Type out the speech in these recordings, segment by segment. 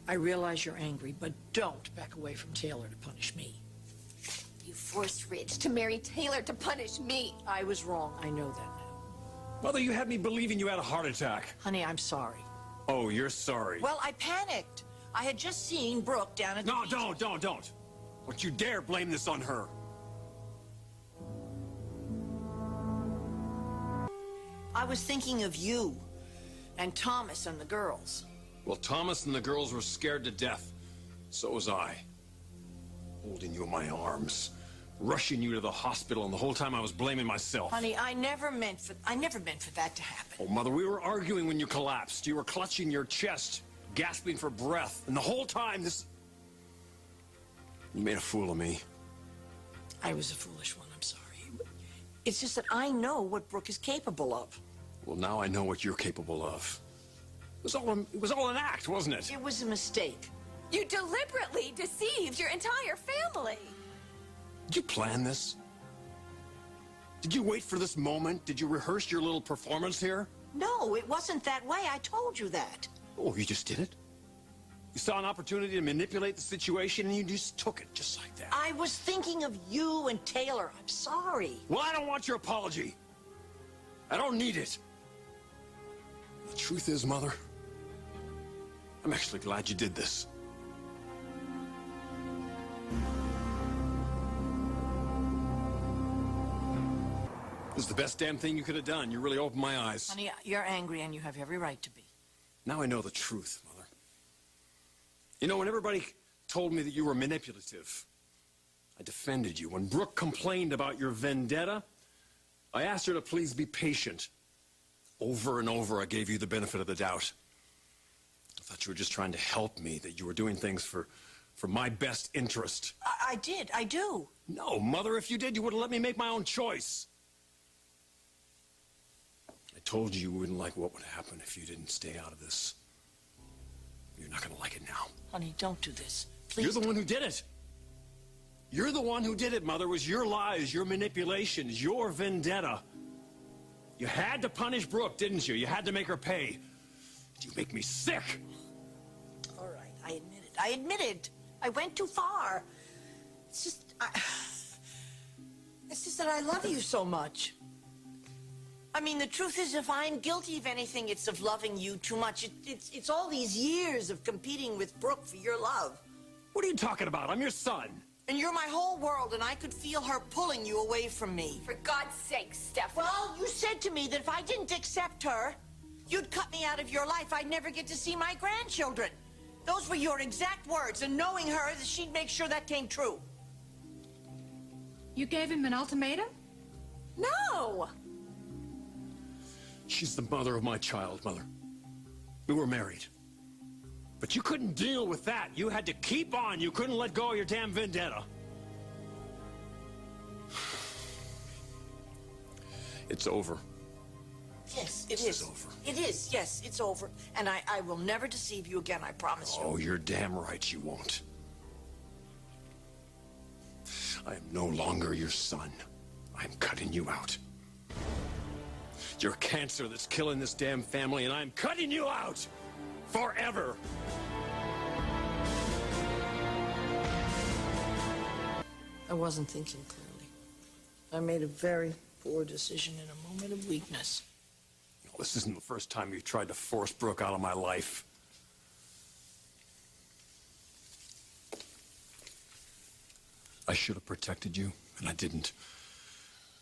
I realize you're angry, but don't back away from Taylor to punish me. You forced Ridge to marry Taylor to punish me. I was wrong. I know that now. Mother, you had me believing you had a heart attack. Honey, I'm sorry. Oh, you're sorry. Well, I panicked. I had just seen Brooke down at the beach. No, don't. Don't you dare blame this on her. I was thinking of you and Thomas and the girls. Well, Thomas and the girls were scared to death. So was I. Holding you in my arms, rushing you to the hospital, and the whole time I was blaming myself. Honey, I never meant for that to happen. Oh, Mother, we were arguing when you collapsed. You were clutching your chest, gasping for breath, and the whole time You made a fool of me. I was a foolish one, I'm sorry. It's just that I know what Brooke is capable of. Well, now I know what you're capable of. It was all an act, wasn't it? It was a mistake. You deliberately deceived your entire family. Did you plan this? Did you wait for this moment? Did you rehearse your little performance here? No, it wasn't that way. I told you that. Oh, you just did it? You saw an opportunity to manipulate the situation and you just took it just like that. I was thinking of you and Taylor. I'm sorry. Well, I don't want your apology. I don't need it. The truth is, Mother, I'm actually glad you did this. This is the best damn thing you could have done. You really opened my eyes. Honey, you're angry and you have every right to be. Now I know the truth, Mother. You know, when everybody told me that you were manipulative, I defended you. When Brooke complained about your vendetta, I asked her to please be patient. Over and over, I gave you the benefit of the doubt. I thought you were just trying to help me, that you were doing things for my best interest. I did. I do. No, Mother, if you did, you would have let me make my own choice. I told you you wouldn't like what would happen if you didn't stay out of this. You're not going to like it now. Honey, don't do this. Please. You're the one who did it. You're the one who did it, Mother. It was your lies, your manipulations, your vendetta. You had to punish Brooke, didn't you? You had to make her pay. You make me sick. All right, I admit it. I admit it. I went too far. It's just that I love you so much. I mean, the truth is, if I'm guilty of anything, it's of loving you too much. It's all these years of competing with Brooke for your love. What are you talking about? I'm your son. And you're my whole world, and I could feel her pulling you away from me. For God's sake, Stephanie. Well, you said to me that if I didn't accept her, you'd cut me out of your life. I'd never get to see my grandchildren. Those were your exact words, and knowing her, she'd make sure that came true. You gave him an ultimatum? No. She's the mother of my child, Mother. We were married. But you couldn't deal with that. You had to keep on. You couldn't let go of your damn vendetta. It's over. Yes, it This is. over. It is, yes, it's over. And I will never deceive you again, I promise you. Oh, you're damn right you won't. I am no longer your son. I'm cutting you out. You're cancer that's killing this damn family, and I'm cutting you out forever. I wasn't thinking clearly. I made a very poor decision in a moment of weakness. No, this isn't the first time you tried to force Brooke out of my life. I should have protected you, and I didn't.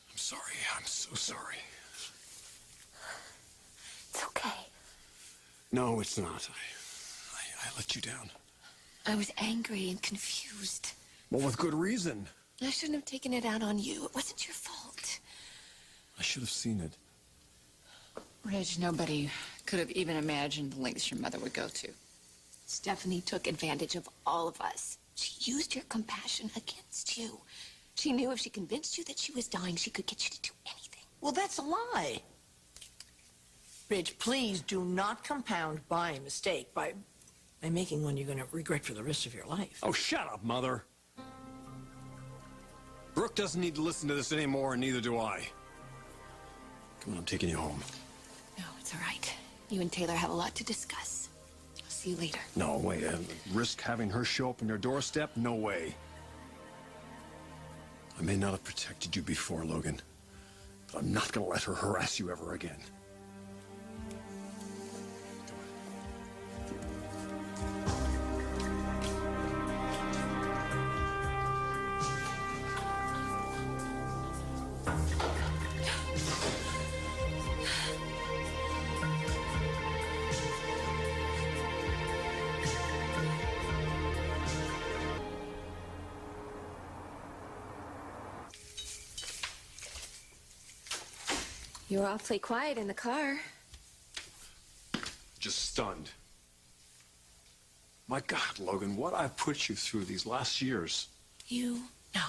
I'm sorry. I'm so sorry. It's okay. No, it's not. I let you down. I was angry and confused. Well, with good reason. I shouldn't have taken it out on you. It wasn't your fault. I should have seen it. Ridge, nobody could have even imagined the lengths your mother would go to. Stephanie took advantage of all of us. She used your compassion against you. She knew if she convinced you that she was dying, she could get you to do anything. Well, that's a lie. Ridge, please do not compound my mistake by making one you're going to regret for the rest of your life. Oh, shut up, Mother. Brooke doesn't need to listen to this anymore, and neither do I. Come on, I'm taking you home. No, it's all right. You and Taylor have a lot to discuss. See you later. No, wait. Risk having her show up on your doorstep? No way. I may not have protected you before, Logan, but I'm not going to let her harass you ever again. You were awfully quiet in the car. Just stunned. My God, Logan, what I've put you through these last years. You know.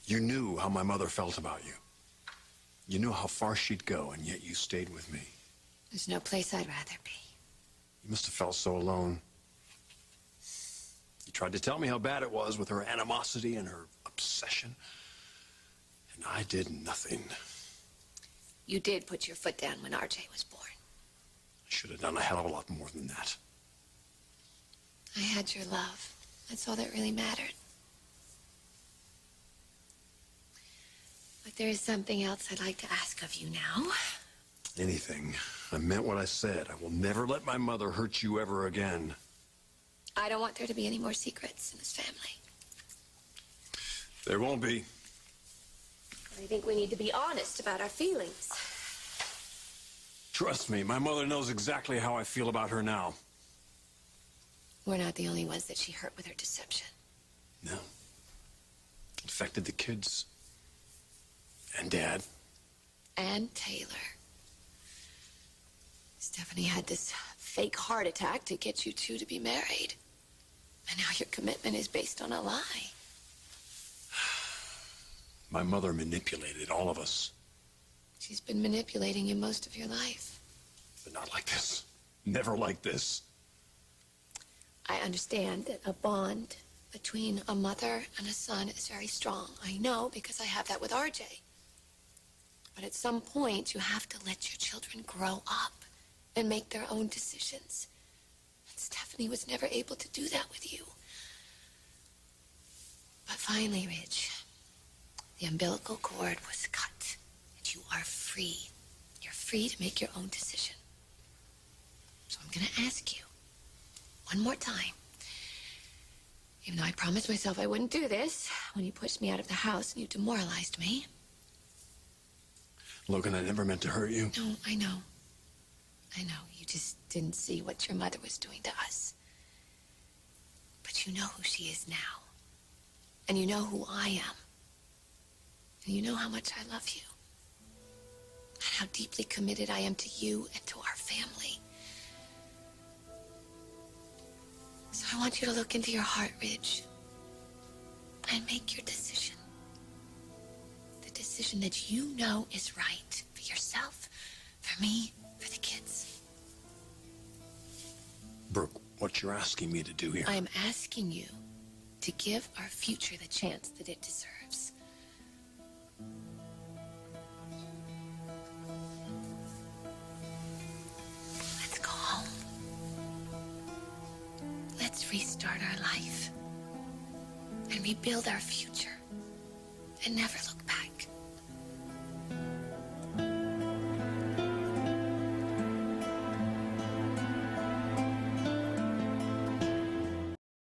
You knew how my mother felt about you. You knew how far she'd go, and yet you stayed with me. There's no place I'd rather be. You must have felt so alone. You tried to tell me how bad it was with her animosity and her obsession. And I did nothing. You did put your foot down when RJ was born. I should have done a hell of a lot more than that. I had your love. That's all that really mattered. But there is something else I'd like to ask of you now. Anything. I meant what I said. I will never let my mother hurt you ever again. I don't want there to be any more secrets in this family. There won't be. I think we need to be honest about our feelings. Trust me, my mother knows exactly how I feel about her now. We're not the only ones that she hurt with her deception. No. It affected the kids. And Dad. And Taylor. Stephanie had this fake heart attack to get you two to be married. And now your commitment is based on a lie. My mother manipulated all of us. She's been manipulating you most of your life. But not like this. Never like this. I understand that a bond between a mother and a son is very strong. I know because I have that with RJ. But at some point, you have to let your children grow up and make their own decisions. And Stephanie was never able to do that with you. But finally, Ridge, the umbilical cord was cut, and you are free. You're free to make your own decision. So I'm going to ask you one more time. Even though I promised myself I wouldn't do this when you pushed me out of the house and you demoralized me. Logan, I never meant to hurt you. No, I know. I know. You just didn't see what your mother was doing to us. But you know who she is now. And you know who I am. And you know how much I love you. And how deeply committed I am to you and to our family. So I want you to look into your heart, Ridge, and make your decision. The decision that you know is right for yourself, for me, for the kids. Brooke, what you're asking me to do here... I'm asking you to give our future the chance that it deserves. Let's go home. Let's restart our life and rebuild our future and never look back.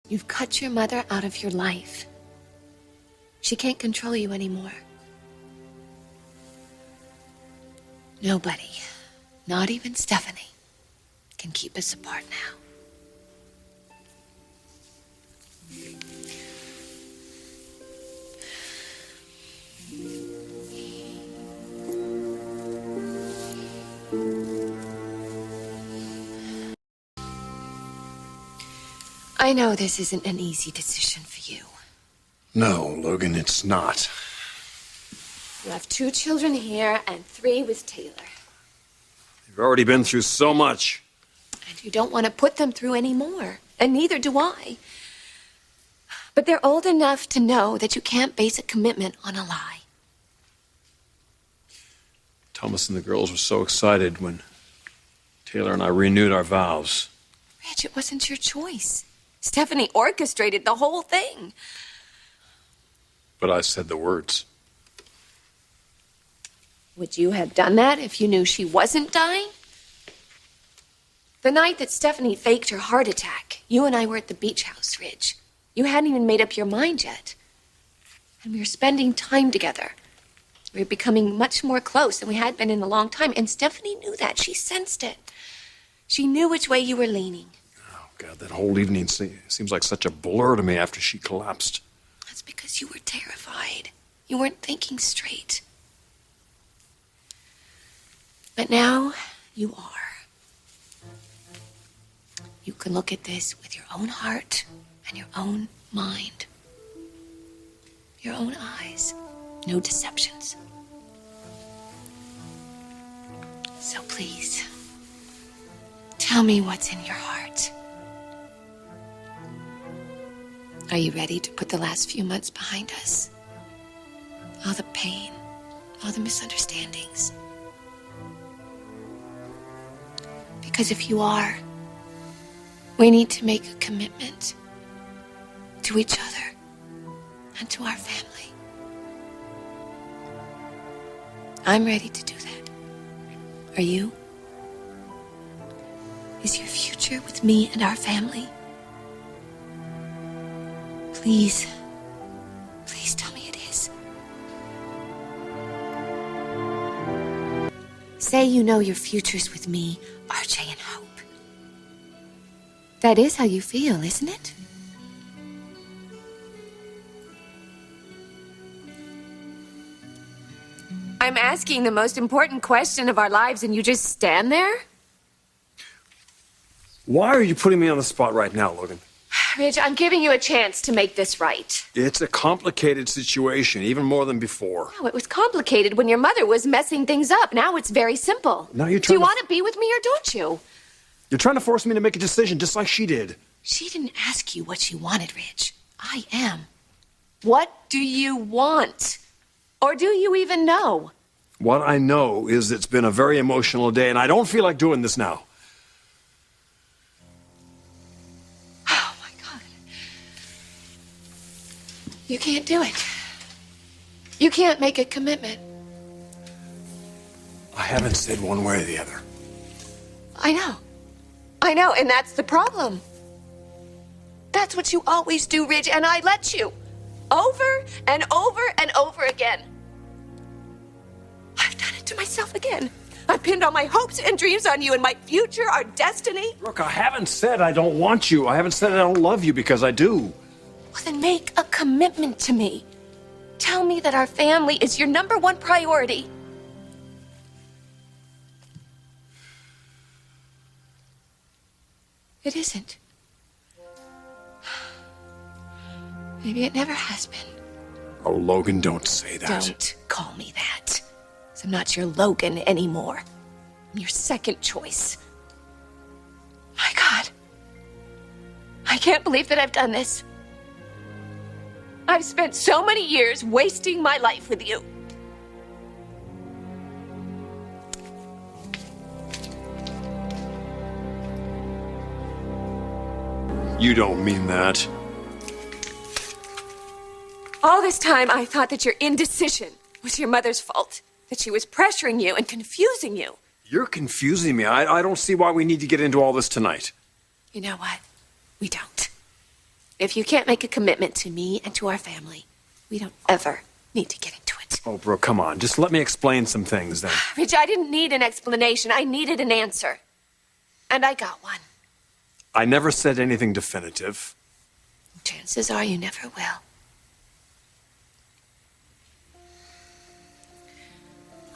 You've cut your mother out of your life. She can't control you anymore. Nobody, not even Stephanie, can keep us apart now. I know this isn't an easy decision for you. No, Logan, it's not. You have 2 children here and 3 with Taylor. You've already been through so much. And you don't want to put them through any more. And neither do I. But they're old enough to know that you can't base a commitment on a lie. Thomas and the girls were so excited when Taylor and I renewed our vows. Rich, it wasn't your choice. Stephanie orchestrated the whole thing. But I said the words. Would you have done that if you knew she wasn't dying? The night that Stephanie faked her heart attack, you and I were at the beach house, Ridge. You hadn't even made up your mind yet. And we were spending time together. We were becoming much more close than we had been in a long time. And Stephanie knew that. She sensed it. She knew which way you were leaning. Oh, God, that whole evening seems like such a blur to me after she collapsed. That's because you were terrified. You weren't thinking straight. But now you are. You can look at this with your own heart and your own mind. Your own eyes. No deceptions. So please, tell me what's in your heart. Are you ready to put the last few months behind us? All the pain, all the misunderstandings. Because if you are, we need to make a commitment to each other and to our family. I'm ready to do that. Are you? Is your future with me and our family? Please, please tell me it is. Say you know your future's with me, RJ, and Hope. That is how you feel, isn't it? I'm asking the most important question of our lives, and you just stand there? Why are you putting me on the spot right now, Logan? Ridge, I'm giving you a chance to make this right. It's a complicated situation, even more than before. No, it was complicated when your mother was messing things up. Now it's very simple. Now you're Do you trying to- want to be with me or don't you? You're trying to force me to make a decision just like she did. She didn't ask you what she wanted, Ridge. I am. What do you want? Or do you even know? What I know is it's been a very emotional day, and I don't feel like doing this now. Oh, my God. You can't do it. You can't make a commitment. I haven't said one way or the other. I know, and that's the problem. That's what you always do, Ridge, and I let you. Over and over and over again. I've done it to myself again. I've pinned all my hopes and dreams on you and my future, our destiny. Brooke, I haven't said I don't want you. I haven't said I don't love you, because I do. Well, then make a commitment to me. Tell me that our family is your #1 priority. It isn't. Maybe it never has been. Oh, Logan, don't say that. Don't call me that. 'Cause I'm not your Logan anymore. I'm your second choice. My God. I can't believe that I've done this. I've spent so many years wasting my life with you. You don't mean that. All this time, I thought that your indecision was your mother's fault. That she was pressuring you and confusing you. You're confusing me. I don't see why we need to get into all this tonight. You know what? We don't. If you can't make a commitment to me and to our family, we don't ever need to get into it. Oh, Brooke, come on. Just let me explain some things then. Rich, I didn't need an explanation. I needed an answer. And I got one. I never said anything definitive. Chances are you never will.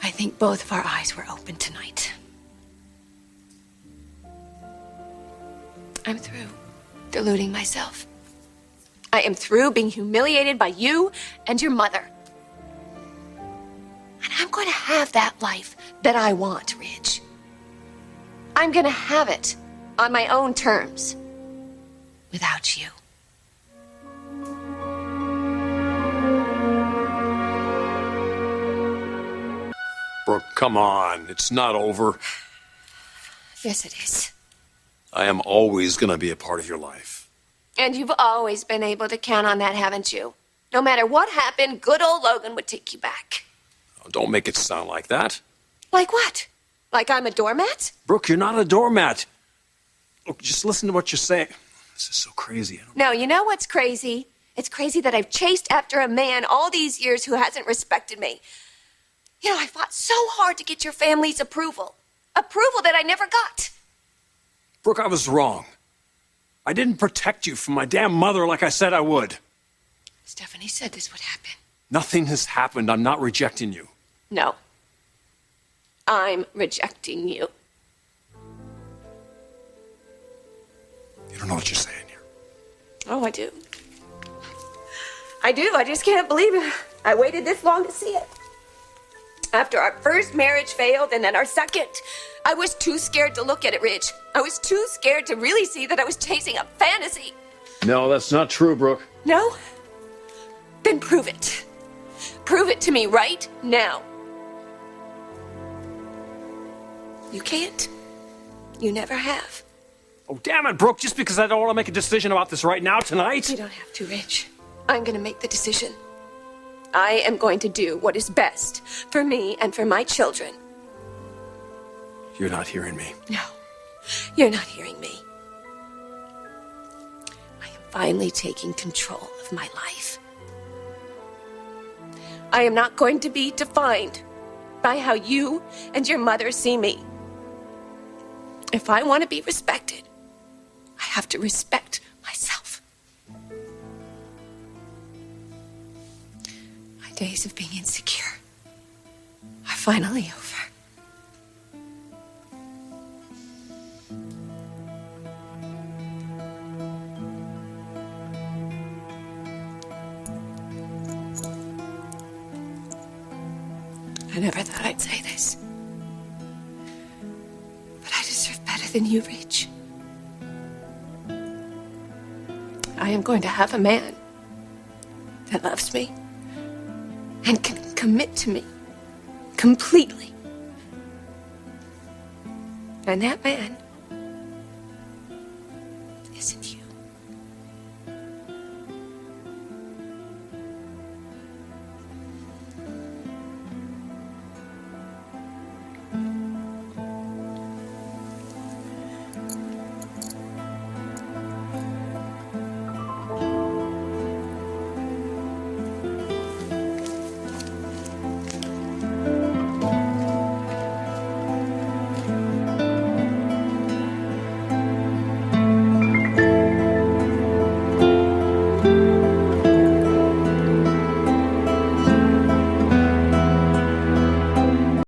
I think both of our eyes were open tonight. I'm through deluding myself. I am through being humiliated by you and your mother. And I'm going to have that life that I want, Ridge. I'm going to have it on my own terms, without you. Brooke, come on. It's not over. Yes, it is. I am always going to be a part of your life. And you've always been able to count on that, haven't you? No matter what happened, good old Logan would take you back. Oh, don't make it sound like that. Like what? Like I'm a doormat? Brooke, you're not a doormat. Look, just listen to what you're saying. This is so crazy. No, you know what's crazy? It's crazy that I've chased after a man all these years who hasn't respected me. You know, I fought so hard to get your family's approval. Approval that I never got. Brooke, I was wrong. I didn't protect you from my damn mother like I said I would. Stephanie said this would happen. Nothing has happened. I'm not rejecting you. No. I'm rejecting you. You don't know what you're saying here. Oh, I do. I do. I just can't believe it. I waited this long to see it. After our first marriage failed and then our second, I was too scared to look at it, Ridge. I was too scared to really see that I was chasing a fantasy. No, that's not true, Brooke. No? Then prove it. Prove it to me right now. You can't. You never have. Oh, damn it, Brooke. Just because I don't want to make a decision about this right now, tonight. You don't have to, Ridge. I'm going to make the decision. I am going to do what is best for me and for my children. You're not hearing me. No, you're not hearing me. I am finally taking control of my life. I am not going to be defined by how you and your mother see me. If I want to be respected, I have to respect myself. My days of being insecure are finally over. I never thought I'd say this, but I deserve better than you, Reach. I am going to have a man that loves me and can commit to me completely. And that man